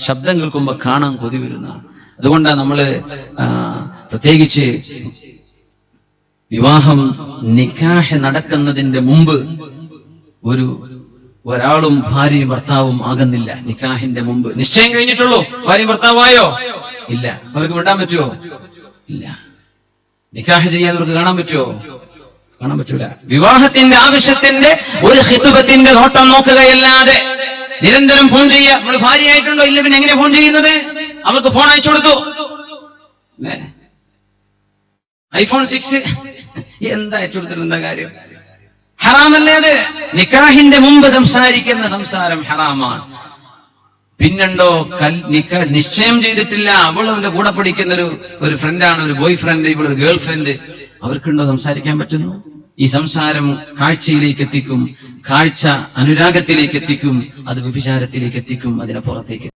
ശബ്ദം കേൾക്കുമ്പോൾ കാണാൻ കൊതി വരുന്ന. അതുകൊണ്ടാണ് നമ്മള് പ്രത്യേകിച്ച് വിവാഹം നിക്കാഹ് നടക്കുന്നതിന്റെ മുമ്പ് ഒരാളും ഭാര്യയും ഭർത്താവും ആകുന്നില്ല. നിക്കാഹിന്റെ മുമ്പ് നിശ്ചയം കഴിഞ്ഞിട്ടുള്ളൂ, ഭാര്യയും ഭർത്താവായോ ഇല്ല, അവർക്ക് വിടാൻ പറ്റുമോ? ഇല്ല. നിക്കാഹ് ചെയ്യാത്തവർക്ക് കാണാൻ പറ്റുമോ? കാണാൻ പറ്റൂല. വിവാഹത്തിന്റെ ആവശ്യത്തിന്റെ ഒരു ഖിത്ബത്തിന്റെ നോട്ടം നോക്കുകയല്ലാതെ നിരന്തരം ഫോൺ ചെയ്യുക. നമ്മൾ ഭാര്യയായിട്ടുണ്ടോ ഇല്ല, പിന്നെ എങ്ങനെ ഫോൺ ചെയ്യുന്നത്? അവൾക്ക് ഫോൺ അയച്ചു കൊടുത്തു, iPhone 6 എന്താ അയച്ചു കൊടുത്തിട്ട് എന്താ കാര്യം? ഹറാമല്ലേ അത്? നിക്കാഹിന്റെ മുമ്പ് സംസാരിക്കുന്ന സംസാരം ഹറാമാണ്. പിന്നെണ്ടോ നിശ്ചയം ചെയ്തിട്ടില്ല, അവളുടെ കൂടെ പഠിക്കുന്ന ഒരു ഫ്രണ്ടാണ്, ഒരു ബോയ് ഫ്രണ്ട്, ഇവളൊരു ഗേൾ ഫ്രണ്ട്, അവർക്കുണ്ടോ സംസാരിക്കാൻ പറ്റുന്നു? ഈ സംസാരം കാഴ്ചയിലേക്ക് എത്തിക്കും, കാഴ്ച അനുരാഗത്തിലേക്ക് എത്തിക്കും, അത് വ്യഭിചാരത്തിലേക്ക് എത്തിക്കും, അതിനപ്പുറത്തേക്ക്